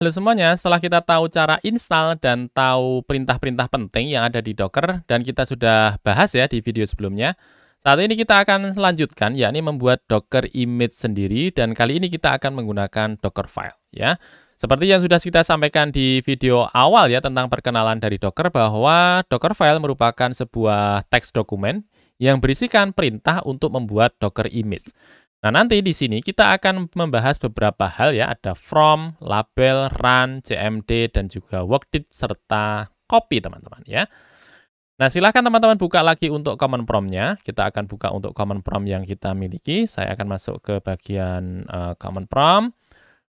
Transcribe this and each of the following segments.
Halo semuanya, setelah kita tahu cara install dan tahu perintah-perintah penting yang ada di Docker dan kita sudah bahas ya di video sebelumnya. Saat ini kita akan lanjutkan yakni membuat Docker image sendiri dan kali ini kita akan menggunakan Dockerfile ya. Seperti yang sudah kita sampaikan di video awal ya tentang perkenalan dari Docker bahwa Dockerfile merupakan sebuah teks dokumen yang berisikan perintah untuk membuat Docker image. Nah, nanti di sini kita akan membahas beberapa hal ya, ada from, label, run, cmd, dan juga workdit, serta copy teman-teman ya. Nah, silahkan teman-teman buka lagi untuk command prompt-nya. Kita akan buka untuk command prompt yang kita miliki. Saya akan masuk ke bagian command prompt.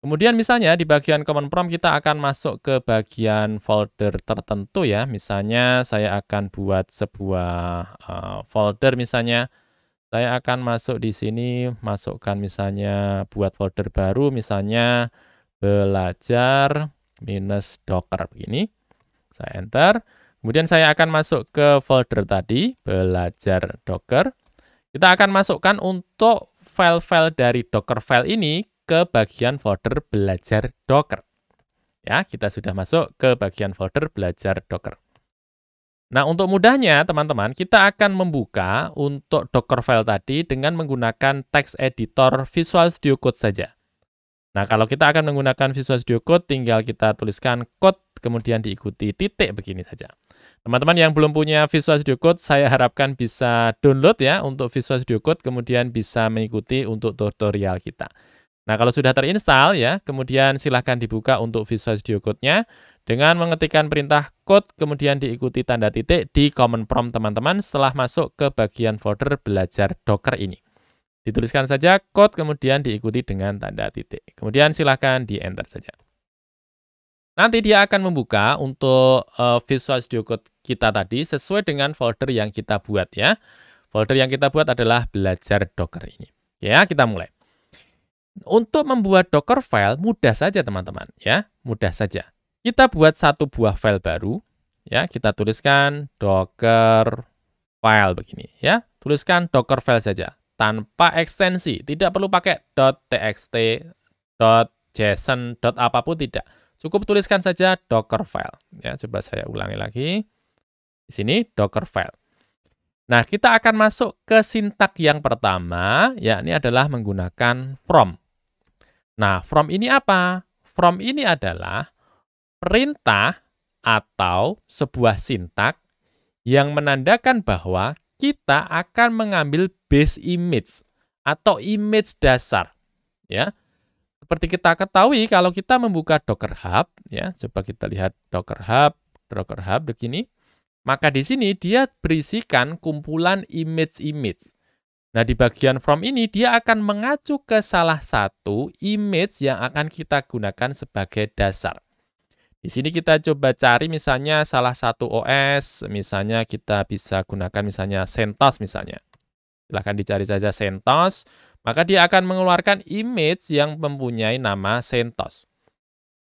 Kemudian misalnya di bagian command prompt kita akan masuk ke bagian folder tertentu ya. Misalnya saya akan buat sebuah folder misalnya. Saya akan masuk di sini, masukkan misalnya buat folder baru, misalnya belajar minus docker begini. Saya enter. Kemudian saya akan masuk ke folder tadi, belajar docker. Kita akan masukkan untuk file-file dari Dockerfile ini ke bagian folder belajar docker. Ya, kita sudah masuk ke bagian folder belajar docker. Nah, untuk mudahnya, teman-teman, kita akan membuka untuk Dockerfile tadi dengan menggunakan text editor Visual Studio Code saja. Nah, kalau kita akan menggunakan Visual Studio Code, tinggal kita tuliskan code, kemudian diikuti titik begini saja. Teman-teman yang belum punya Visual Studio Code, saya harapkan bisa download ya untuk Visual Studio Code, kemudian bisa mengikuti untuk tutorial kita. Nah, kalau sudah terinstall ya, kemudian silahkan dibuka untuk Visual Studio Code-nya. Dengan mengetikkan perintah code, kemudian diikuti tanda titik di command prompt teman-teman setelah masuk ke bagian folder belajar Docker ini. Dituliskan saja code, kemudian diikuti dengan tanda titik. Kemudian silahkan di-enter saja. Nanti dia akan membuka untuk Visual Studio Code kita tadi sesuai dengan folder yang kita buat ya. Folder yang kita buat adalah belajar Docker ini. Ya, kita mulai. Untuk membuat Dockerfile mudah saja teman-teman ya, mudah saja. Kita buat satu buah file baru, ya. Kita tuliskan Dockerfile begini, ya. Tuliskan Dockerfile saja, tanpa ekstensi. Tidak perlu pakai .txt, .json, apapun tidak. Cukup tuliskan saja Dockerfile. Ya, coba saya ulangi lagi. Di sini Dockerfile. Nah, kita akan masuk ke sintak yang pertama, yakni adalah menggunakan from. Nah, from ini apa? From ini adalah perintah atau sebuah sintak yang menandakan bahwa kita akan mengambil base image atau image dasar. Ya, seperti kita ketahui kalau kita membuka Docker Hub, ya, coba kita lihat Docker Hub begini, maka di sini dia berisikan kumpulan image-image. Nah, di bagian from ini dia akan mengacu ke salah satu image yang akan kita gunakan sebagai dasar. Di sini kita coba cari misalnya salah satu OS, misalnya kita bisa gunakan misalnya CentOS misalnya. Silahkan dicari saja CentOS, maka dia akan mengeluarkan image yang mempunyai nama CentOS.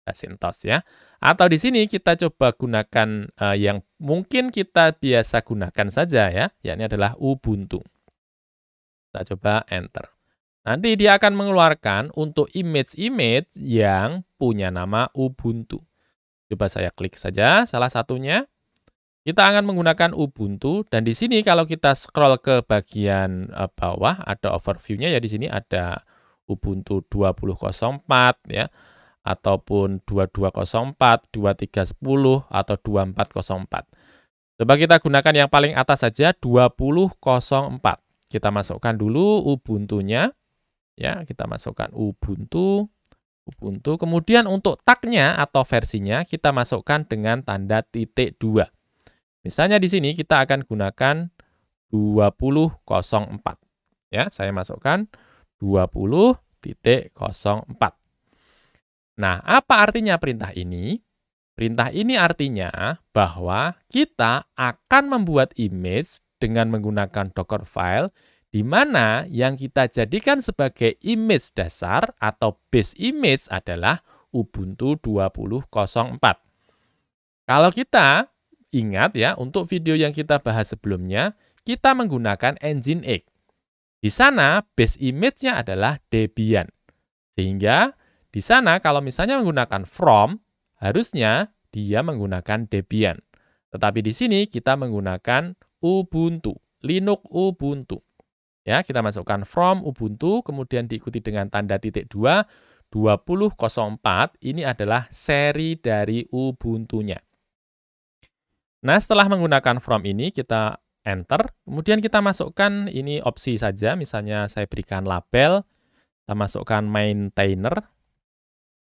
CentOS ya. Atau di sini kita coba gunakan yang mungkin kita biasa gunakan saja ya, yakni adalah Ubuntu. Kita coba enter. Nanti dia akan mengeluarkan untuk image-image yang punya nama Ubuntu. Coba saya klik saja salah satunya. Kita akan menggunakan Ubuntu dan di sini kalau kita scroll ke bagian bawah ada overview-nya ya, di sini ada Ubuntu 20.04 ya, ataupun 22.04, 23.10 atau 24.04. Coba kita gunakan yang paling atas saja 20.04. Kita masukkan dulu Ubuntu-nya ya, kita masukkan Ubuntu. Kemudian untuk tag-nya atau versinya kita masukkan dengan tanda titik 2. Misalnya di sini kita akan gunakan 20.04. Ya, saya masukkan 20.04. Nah, apa artinya perintah ini? Perintah ini artinya bahwa kita akan membuat image dengan menggunakan Dockerfile di mana yang kita jadikan sebagai image dasar atau base image adalah Ubuntu 20.04. Kalau kita ingat ya, untuk video yang kita bahas sebelumnya, kita menggunakan Nginx. Di sana base image-nya adalah Debian. Sehingga Di sana kalau misalnya menggunakan from, harusnya dia menggunakan Debian. Tetapi di sini kita menggunakan Ubuntu, Linux Ubuntu. Ya, kita masukkan from Ubuntu, kemudian diikuti dengan tanda titik 2, 2004, ini adalah seri dari Ubuntu-nya. Nah, setelah menggunakan from ini, kita enter, kemudian kita masukkan ini opsi saja, misalnya saya berikan label, kita masukkan maintainer.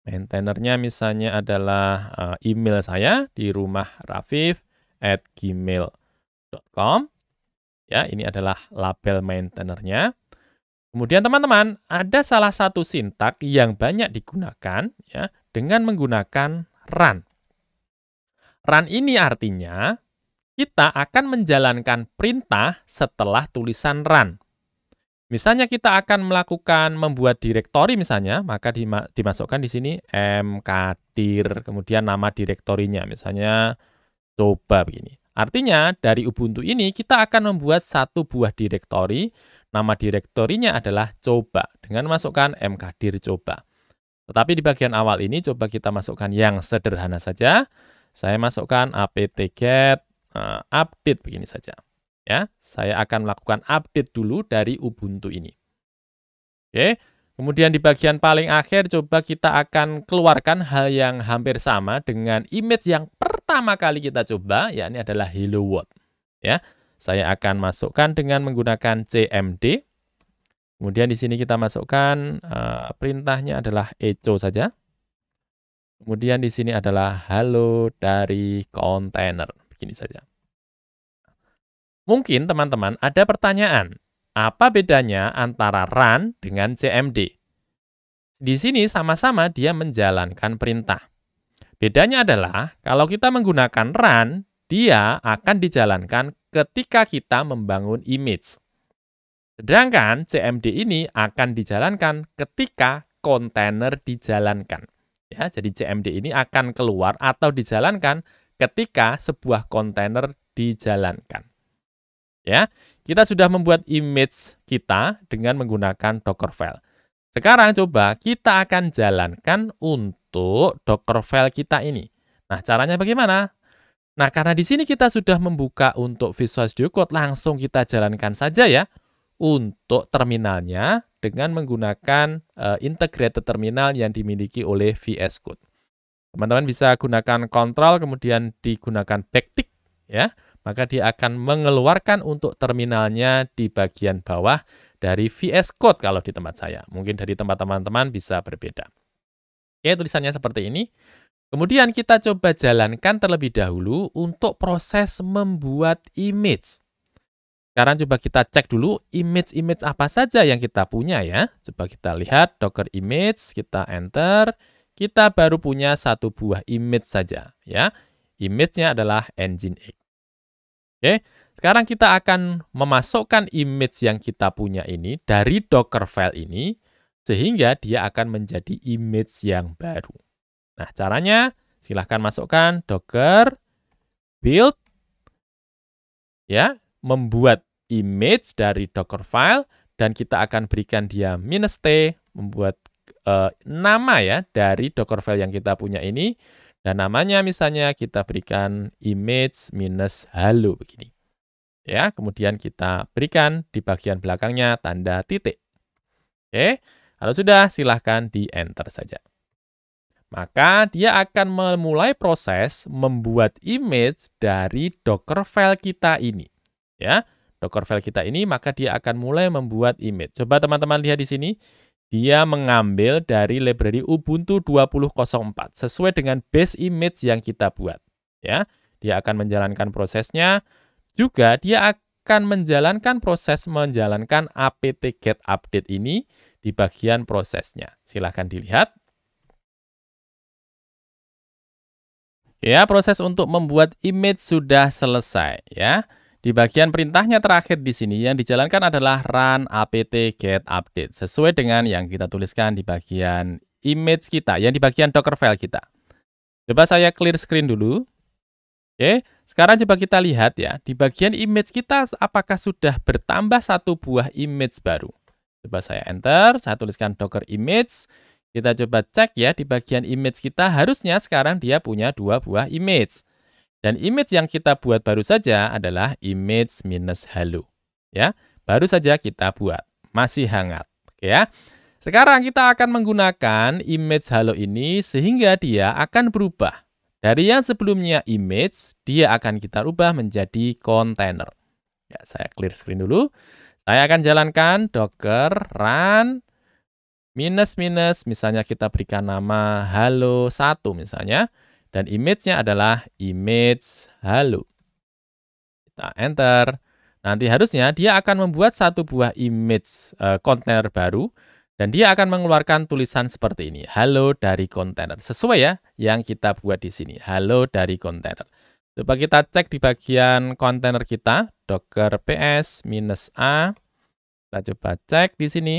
Maintainernya misalnya adalah email saya di rumahrafif@gmail.com. Ya, ini adalah label maintainernya. Kemudian teman-teman, ada salah satu sintak yang banyak digunakan ya dengan menggunakan run. Run ini artinya kita akan menjalankan perintah setelah tulisan run. Misalnya kita akan melakukan membuat direktori misalnya, maka dimasukkan di sini mkdir, kemudian nama direktorinya, misalnya coba begini. Artinya dari Ubuntu ini kita akan membuat satu buah direktori, nama direktorinya adalah coba, dengan masukkan mkdir coba. Tetapi di bagian awal ini coba kita masukkan yang sederhana saja. Saya masukkan apt-get update begini saja. Ya, saya akan melakukan update dulu dari Ubuntu ini. Oke, kemudian di bagian paling akhir coba kita akan keluarkan hal yang hampir sama dengan image yang pertama kali kita coba, yakni adalah hello world. Ya, saya akan masukkan dengan menggunakan cmd. Kemudian di sini kita masukkan perintahnya adalah echo saja. Kemudian di sini adalah halo dari kontainer, begini saja. Mungkin teman-teman ada pertanyaan, apa bedanya antara run dengan cmd? Di sini sama-sama dia menjalankan perintah. Bedanya adalah kalau kita menggunakan run, dia akan dijalankan ketika kita membangun image. Sedangkan cmd ini akan dijalankan ketika kontainer dijalankan. Ya, jadi cmd ini akan keluar atau dijalankan ketika sebuah kontainer dijalankan. Ya, kita sudah membuat image kita dengan menggunakan Dockerfile. Sekarang coba kita akan jalankan untuk Dockerfile kita ini. Nah, caranya bagaimana? Nah, karena di sini kita sudah membuka untuk Visual Studio Code, langsung kita jalankan saja ya untuk terminalnya dengan menggunakan integrated terminal yang dimiliki oleh VS Code. Teman-teman bisa gunakan kontrol, kemudian digunakan backtick ya. Maka dia akan mengeluarkan untuk terminalnya di bagian bawah dari VS Code kalau di tempat saya. Mungkin dari tempat teman-teman bisa berbeda. Oke, tulisannya seperti ini. Kemudian kita coba jalankan terlebih dahulu untuk proses membuat image. Sekarang coba kita cek dulu image-image apa saja yang kita punya ya. Coba kita lihat Docker image, kita enter. Kita baru punya satu buah image saja ya. Image-nya adalah Nginx. Oke, sekarang kita akan memasukkan image yang kita punya ini dari Dockerfile ini, sehingga dia akan menjadi image yang baru. Nah, caranya silahkan masukkan Docker build, ya, membuat image dari Dockerfile, dan kita akan berikan dia -t, membuat nama ya dari Dockerfile yang kita punya ini. Dan namanya misalnya kita berikan image -halo begini. Ya, kemudian kita berikan di bagian belakangnya tanda titik. Oke, kalau sudah silahkan di enter saja. Maka dia akan memulai proses membuat image dari Dockerfile kita ini. Ya, Dockerfile kita ini maka dia akan mulai membuat image. Coba teman-teman lihat di sini. Dia mengambil dari library Ubuntu 20.04 sesuai dengan base image yang kita buat. Ya, dia akan menjalankan prosesnya. Juga dia akan menjalankan proses menjalankan apt-get update ini di bagian prosesnya. Silahkan dilihat. Ya, proses untuk membuat image sudah selesai ya. Di bagian perintahnya terakhir di sini yang dijalankan adalah run apt-get update sesuai dengan yang kita tuliskan di bagian image kita, yang di bagian Dockerfile kita. Coba saya clear screen dulu. Oke, sekarang coba kita lihat ya, di bagian image kita apakah sudah bertambah satu buah image baru. Coba saya enter, saya tuliskan Docker image. Kita coba cek ya di bagian image kita, harusnya sekarang dia punya 2 buah image. Dan image yang kita buat baru saja adalah image minus halo. Ya, baru saja kita buat, masih hangat. Oke ya. Sekarang kita akan menggunakan image halo ini sehingga dia akan berubah. Dari yang sebelumnya image, dia akan kita ubah menjadi kontainer. Ya, saya clear screen dulu. Saya akan jalankan docker run minus minus, misalnya kita berikan nama halo 1 misalnya, dan image-nya adalah image halo. Kita enter. Nanti harusnya dia akan membuat satu buah image kontainer baru, dan dia akan mengeluarkan tulisan seperti ini, halo dari kontainer. Sesuai ya yang kita buat di sini, halo dari kontainer. Coba kita cek di bagian kontainer kita, docker ps -a. Kita coba cek di sini.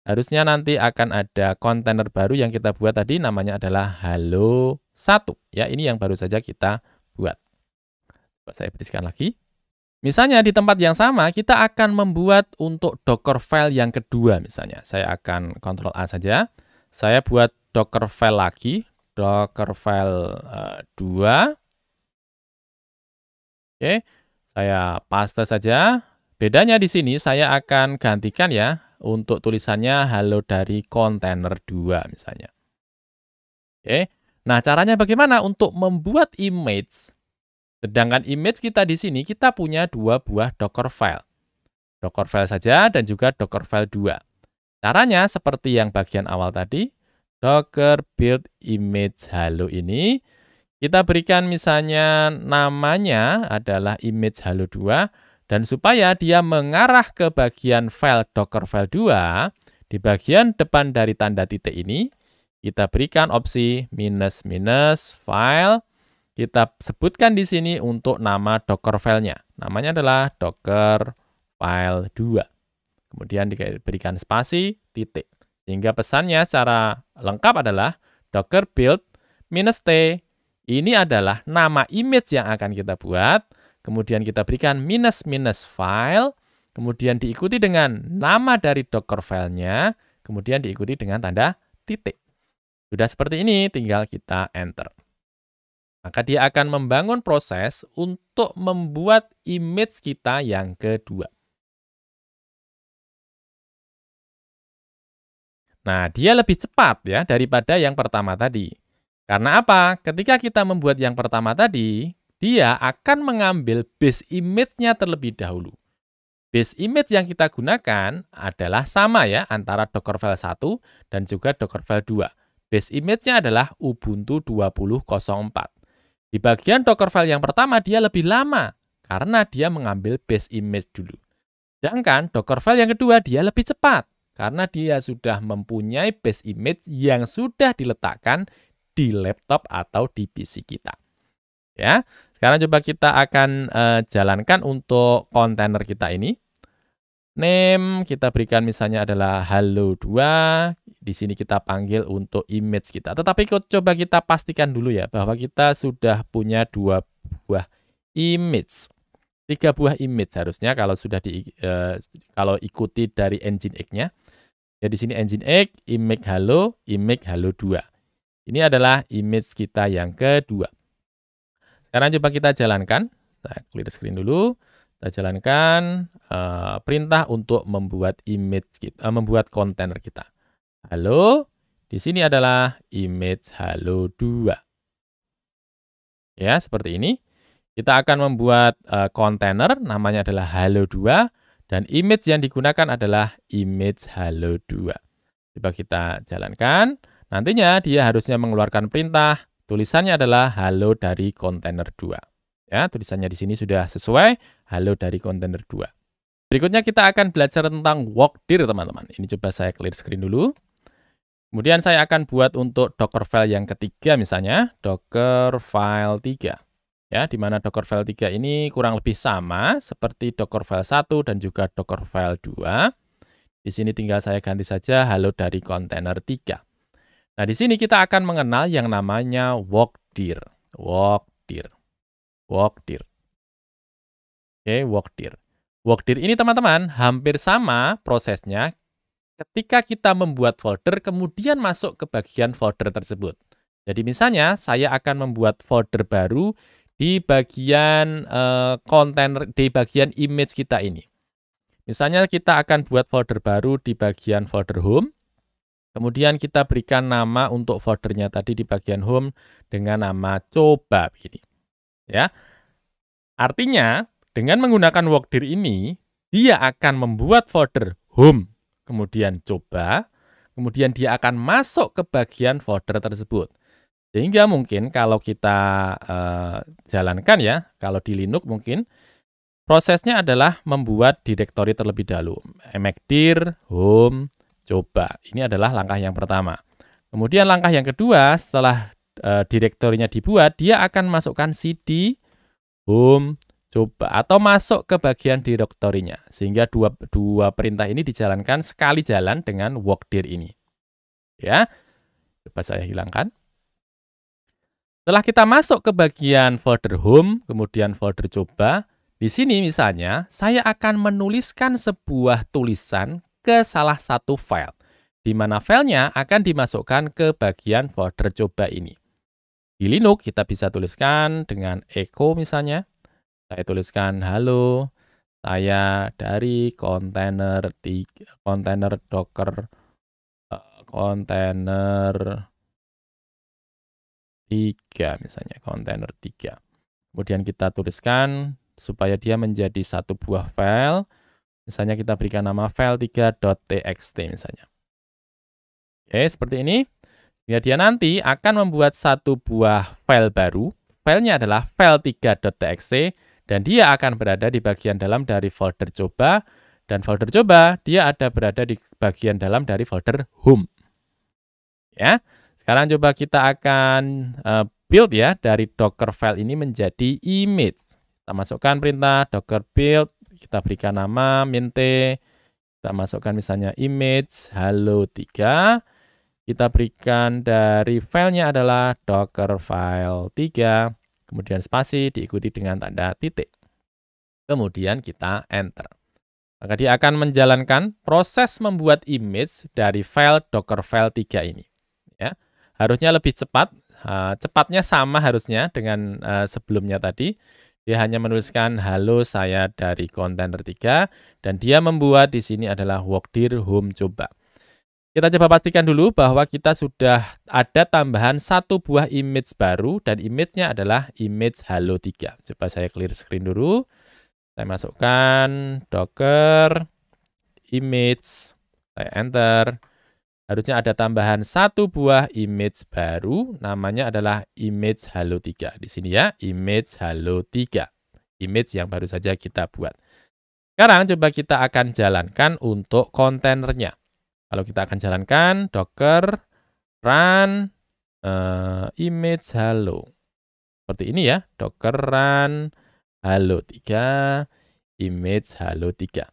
Harusnya nanti akan ada kontainer baru yang kita buat tadi, namanya adalah halo 1. Ya, ini yang baru saja kita buat. Coba saya bersihkan lagi. Misalnya di tempat yang sama, kita akan membuat untuk docker file yang kedua misalnya. Saya akan Ctrl A saja. Saya buat docker file lagi, docker file 2. Oke, saya paste saja. Bedanya di sini saya akan gantikan ya, untuk tulisannya halo dari kontainer 2 misalnya. Oke. Nah, caranya bagaimana untuk membuat image? Sedangkan image kita di sini kita punya 2 buah docker file. Docker file saja dan juga docker file 2. Caranya seperti yang bagian awal tadi, docker build image halo ini kita berikan misalnya namanya adalah image halo 2. Dan supaya dia mengarah ke bagian file docker file 2, di bagian depan dari tanda titik ini, kita berikan opsi minus minus file. Kita sebutkan di sini untuk nama docker filenya. Namanya adalah docker file 2. Kemudian diberikan spasi, titik. Sehingga pesannya secara lengkap adalah docker build -t. Ini adalah nama image yang akan kita buat. Kemudian kita berikan minus minus file, kemudian diikuti dengan nama dari docker filenya, kemudian diikuti dengan tanda titik. Sudah seperti ini, tinggal kita enter. Maka dia akan membangun proses untuk membuat image kita yang kedua. Nah, dia lebih cepat ya daripada yang pertama tadi. Karena apa? Ketika kita membuat yang pertama tadi, dia akan mengambil base image-nya terlebih dahulu. Base image yang kita gunakan adalah sama ya, antara Dockerfile 1 dan juga Dockerfile 2. Base image-nya adalah Ubuntu 20.04. Di bagian Dockerfile yang pertama, dia lebih lama, karena dia mengambil base image dulu. Sedangkan Dockerfile yang kedua, dia lebih cepat, karena dia sudah mempunyai base image yang sudah diletakkan di laptop atau di PC kita. Ya, sekarang coba kita akan jalankan untuk kontainer kita ini. Name kita berikan misalnya adalah halo 2. Di sini kita panggil untuk image kita. Tetapi coba kita pastikan dulu ya bahwa kita sudah punya 2 buah image. 3 buah image harusnya kalau sudah kalau ikuti dari Nginx-nya. Ya di sini Nginx, image halo 2. Ini adalah image kita yang kedua. Sekarang coba kita jalankan. Saya clear screen dulu. Kita jalankan perintah untuk membuat image kita, membuat kontainer kita. Halo, di sini adalah image halo 2. Ya, seperti ini. Kita akan membuat kontainer, namanya adalah halo 2, dan image yang digunakan adalah image halo 2. Coba kita jalankan. Nantinya dia harusnya mengeluarkan perintah. Tulisannya adalah halo dari kontainer 2. Ya, tulisannya di sini sudah sesuai, halo dari kontainer 2. Berikutnya kita akan belajar tentang walkdir, teman-teman. Ini coba saya clear screen dulu. Kemudian saya akan buat untuk Dockerfile yang ketiga misalnya, Dockerfile 3. Ya, di mana Dockerfile 3 ini kurang lebih sama seperti Dockerfile 1 dan juga Dockerfile 2. Di sini tinggal saya ganti saja halo dari kontainer 3. Nah, di sini kita akan mengenal yang namanya walkdir. Walkdir. Oke, walkdir. Walkdir ini teman-teman hampir sama prosesnya ketika kita membuat folder, kemudian masuk ke bagian folder tersebut. Jadi misalnya, saya akan membuat folder baru di bagian kontainer, di bagian image kita ini. Misalnya kita akan buat folder baru di bagian folder home, kemudian kita berikan nama untuk foldernya tadi di bagian home dengan nama coba begini. Ya. Artinya, dengan menggunakan workdir ini, dia akan membuat folder home, kemudian coba, kemudian dia akan masuk ke bagian folder tersebut. Sehingga mungkin kalau kita jalankan ya, kalau di Linux mungkin, prosesnya adalah membuat direktori terlebih dahulu. Mkdir, home, coba. Ini adalah langkah yang pertama. Kemudian langkah yang kedua, setelah direktorinya dibuat, dia akan masukkan cd, home, coba, atau masuk ke bagian direktorinya. Sehingga dua perintah ini dijalankan sekali jalan dengan workdir ini. Ya, coba saya hilangkan. Setelah kita masuk ke bagian folder home, kemudian folder coba, di sini misalnya saya akan menuliskan sebuah tulisan ke salah satu file, di mana filenya akan dimasukkan ke bagian folder coba ini. Di Linux kita bisa tuliskan dengan echo misalnya. Saya tuliskan halo, saya dari kontainer Docker kontainer 3 misalnya, kontainer 3. Kemudian kita tuliskan supaya dia menjadi satu buah file. Misalnya kita berikan nama file3.txt misalnya. Oke, seperti ini. Ya, dia nanti akan membuat satu buah file baru. Filenya adalah file3.txt dan dia akan berada di bagian dalam dari folder coba, dan folder coba dia ada berada di bagian dalam dari folder home. Ya. Sekarang coba kita akan build ya dari Docker file ini menjadi image. Kita masukkan perintah docker build, kita berikan nama minte, kita masukkan misalnya image halo 3. Kita berikan dari filenya adalah docker file 3, kemudian spasi diikuti dengan tanda titik. Kemudian kita enter. Maka dia akan menjalankan proses membuat image dari file docker file 3 ini. Ya. Harusnya lebih cepat, cepatnya sama harusnya dengan sebelumnya tadi. Dia hanya menuliskan halo saya dari kontainer 3 dan dia membuat di sini adalah workdir home coba. Kita coba pastikan dulu bahwa kita sudah ada tambahan satu buah image baru dan image-nya adalah image halo 3. Coba saya clear screen dulu. Saya masukkan docker image, saya enter. Harusnya ada tambahan satu buah image baru, namanya adalah image halo 3. Di sini ya, image halo 3. Image yang baru saja kita buat. Sekarang coba kita akan jalankan untuk kontainernya. Kalau kita akan jalankan, docker run image halo. Seperti ini ya, docker run halo 3, image halo 3.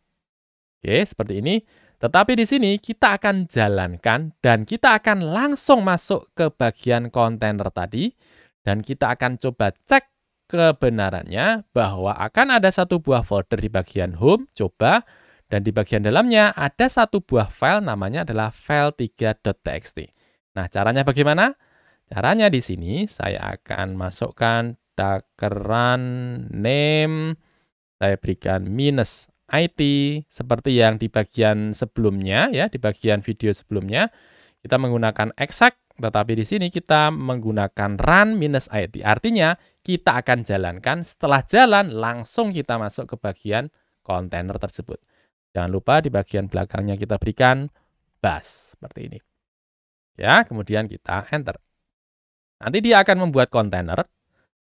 Oke, seperti ini. Tetapi di sini kita akan jalankan dan kita akan langsung masuk ke bagian kontainer tadi dan kita akan coba cek kebenarannya bahwa akan ada satu buah folder di bagian home, coba, dan di bagian dalamnya ada satu buah file namanya adalah file3.txt. Nah, caranya bagaimana? Caranya di sini saya akan masukkan docker run name, saya berikan -it seperti yang di bagian sebelumnya ya, di bagian video sebelumnya kita menggunakan exec, tetapi di sini kita menggunakan run -it. Artinya kita akan jalankan, setelah jalan langsung kita masuk ke bagian kontainer tersebut. Jangan lupa di bagian belakangnya kita berikan bash seperti ini. Ya, kemudian kita enter. Nanti dia akan membuat kontainer.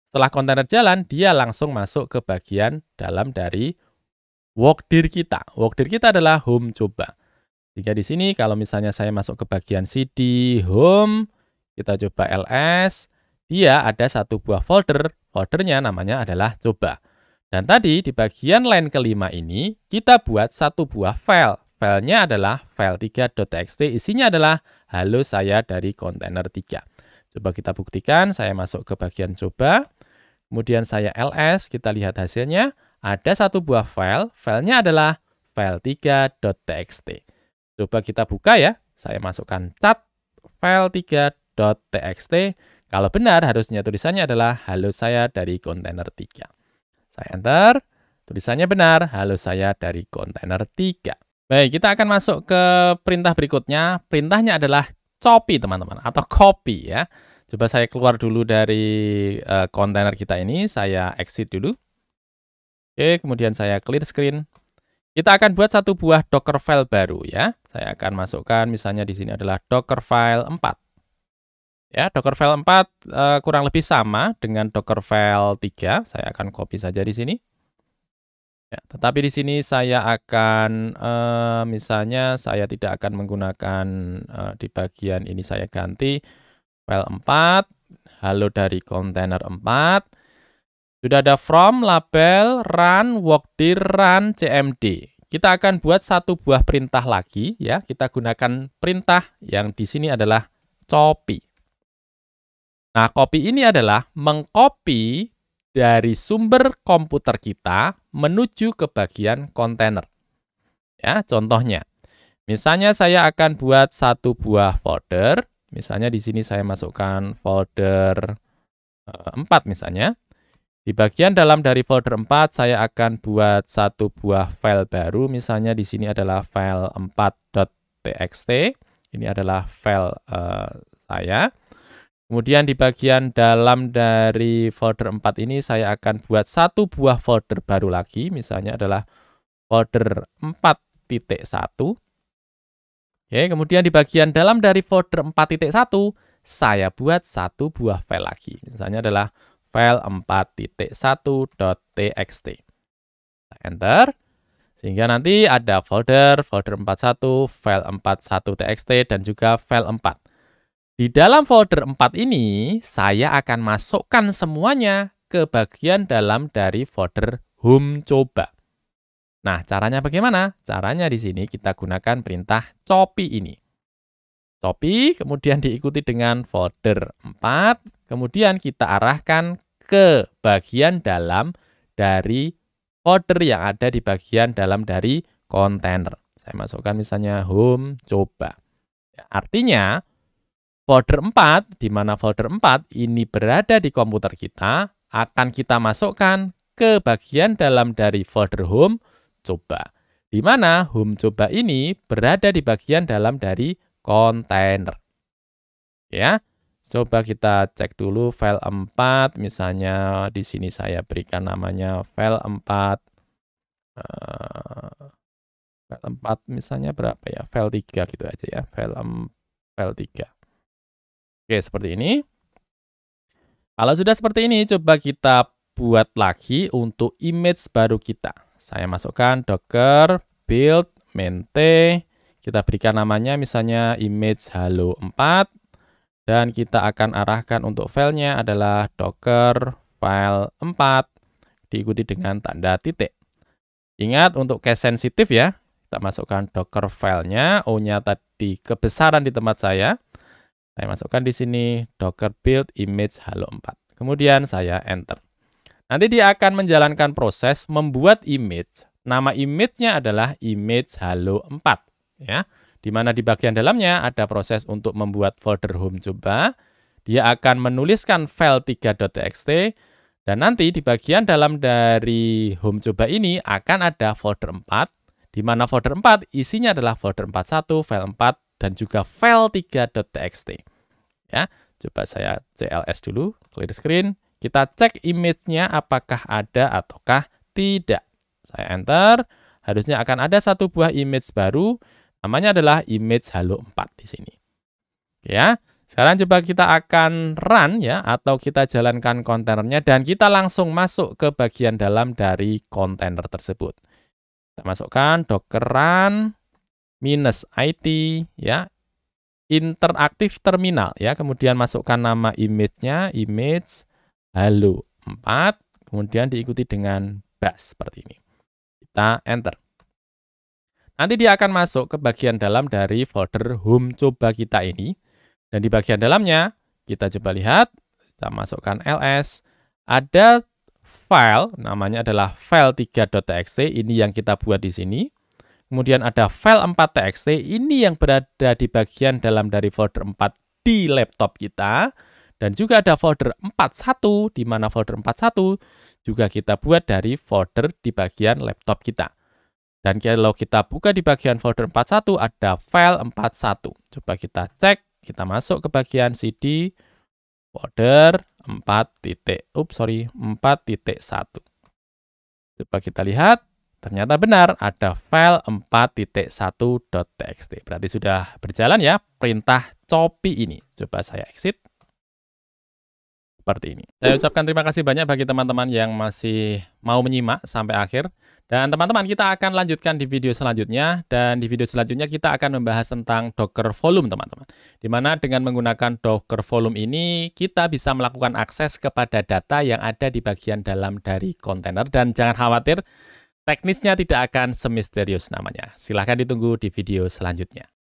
Setelah kontainer jalan, dia langsung masuk ke bagian dalam dari workdir kita. Workdir kita adalah home coba. Jika di sini kalau misalnya saya masuk ke bagian cd home, kita coba ls, dia ada satu buah folder. Foldernya namanya adalah coba. Dan tadi di bagian line kelima ini kita buat satu buah file. Filenya adalah file3.txt, isinya adalah halo saya dari kontainer 3. Coba kita buktikan, saya masuk ke bagian coba, kemudian saya ls, kita lihat hasilnya. Ada satu buah file, filenya adalah file3.txt. Coba kita buka ya. Saya masukkan cat file 3.txt. Kalau benar, harusnya tulisannya adalah halo saya dari kontainer 3. Saya enter. Tulisannya benar, halo saya dari kontainer 3. Baik, kita akan masuk ke perintah berikutnya. Perintahnya adalah copy, teman-teman, atau copy ya. Coba saya keluar dulu dari kontainer kita ini. Saya exit dulu. Oke, kemudian saya clear screen. Kita akan buat satu buah Docker file baru ya. Saya akan masukkan misalnya di sini adalah Docker file 4. Ya, Docker file 4 kurang lebih sama dengan Docker file 3. Saya akan copy saja di sini. Ya, tetapi di sini saya akan misalnya saya tidak akan menggunakan di bagian ini, saya ganti file 4, halo dari kontainer 4. Sudah ada from, label, run, walkdir, run, cmd. Kita akan buat satu buah perintah lagi ya. Kita gunakan perintah yang di sini adalah copy. Nah, copy ini adalah mengcopy dari sumber komputer kita menuju ke bagian kontainer. Ya, contohnya. Misalnya saya akan buat satu buah folder. Misalnya di sini saya masukkan folder 4 misalnya. Di bagian dalam dari folder 4, saya akan buat satu buah file baru. Misalnya di sini adalah file 4.txt. Ini adalah file saya. Kemudian di bagian dalam dari folder 4 ini, saya akan buat satu buah folder baru lagi. Misalnya adalah folder 4.1. Oke, kemudian di bagian dalam dari folder 4.1, saya buat satu buah file lagi. Misalnya adalah file 4.1.txt. Enter. Sehingga nanti ada folder 41, file 41.txt, dan juga file 4. Di dalam folder 4 ini, saya akan masukkan semuanya ke bagian dalam dari folder home coba. Nah, caranya bagaimana? Caranya di sini kita gunakan perintah copy ini. Copy, kemudian diikuti dengan folder 4, kemudian kita arahkan ke bagian dalam dari folder yang ada di bagian dalam dari kontainer. Saya masukkan misalnya home coba. Ya, artinya, folder 4, di mana folder 4 ini berada di komputer kita, akan kita masukkan ke bagian dalam dari folder home coba. Di mana home coba ini berada di bagian dalam dari kontainer. Ya, coba kita cek dulu file 4, misalnya di sini saya berikan namanya file 4. File 4 misalnya berapa ya? File 3 gitu aja ya, file 3. Oke, seperti ini. Kalau sudah seperti ini, coba kita buat lagi untuk image baru kita. Saya masukkan docker build maintain. Kita berikan namanya misalnya image halo 4. Dan kita akan arahkan untuk filenya adalah docker file 4. Diikuti dengan tanda titik. Ingat untuk case sensitif ya. Kita masukkan docker filenya. O-nya tadi kebesaran di tempat saya. Saya masukkan di sini docker build image halo 4. Kemudian saya enter. Nanti dia akan menjalankan proses membuat image. Nama image-nya adalah image halo 4. Ya, di mana di bagian dalamnya ada proses untuk membuat folder home coba. Dia akan menuliskan file 3.txt. Dan nanti di bagian dalam dari home coba ini akan ada folder 4. Di mana folder 4 isinya adalah folder 41, file 4, dan juga file 3.txt. Ya, coba saya CLS dulu, clear screen. Kita cek image-nya apakah ada ataukah tidak. Saya enter, harusnya akan ada satu buah image baru, namanya adalah image halo 4 di sini. Ya, sekarang coba kita akan run ya, atau kita jalankan kontainernya dan kita langsung masuk ke bagian dalam dari kontainer tersebut. Kita masukkan docker run -it ya, interaktif terminal ya, kemudian masukkan nama image-nya, image halo 4, kemudian diikuti dengan bash seperti ini. Kita enter. Nanti dia akan masuk ke bagian dalam dari folder home coba kita ini. Dan di bagian dalamnya, kita coba lihat, kita masukkan ls, ada file, namanya adalah file 3.txt, ini yang kita buat di sini. Kemudian ada file 4.txt, ini yang berada di bagian dalam dari folder 4 di laptop kita. Dan juga ada folder 41, di mana folder 41 juga kita buat dari folder di bagian laptop kita. Dan kalau kita buka di bagian folder 41, ada file 41. Coba kita cek, kita masuk ke bagian CD, folder 4.1. Coba kita lihat. Ternyata benar, ada file 4.1.txt. Berarti sudah berjalan ya perintah copy ini. Coba saya exit. Seperti ini. Saya ucapkan terima kasih banyak bagi teman-teman yang masih mau menyimak sampai akhir. Dan teman-teman, kita akan lanjutkan di video selanjutnya. Dan di video selanjutnya kita akan membahas tentang Docker Volume, teman-teman. Dimana dengan menggunakan Docker Volume ini, kita bisa melakukan akses kepada data yang ada di bagian dalam dari kontainer. Dan jangan khawatir, teknisnya tidak akan semisterius namanya. Silahkan ditunggu di video selanjutnya.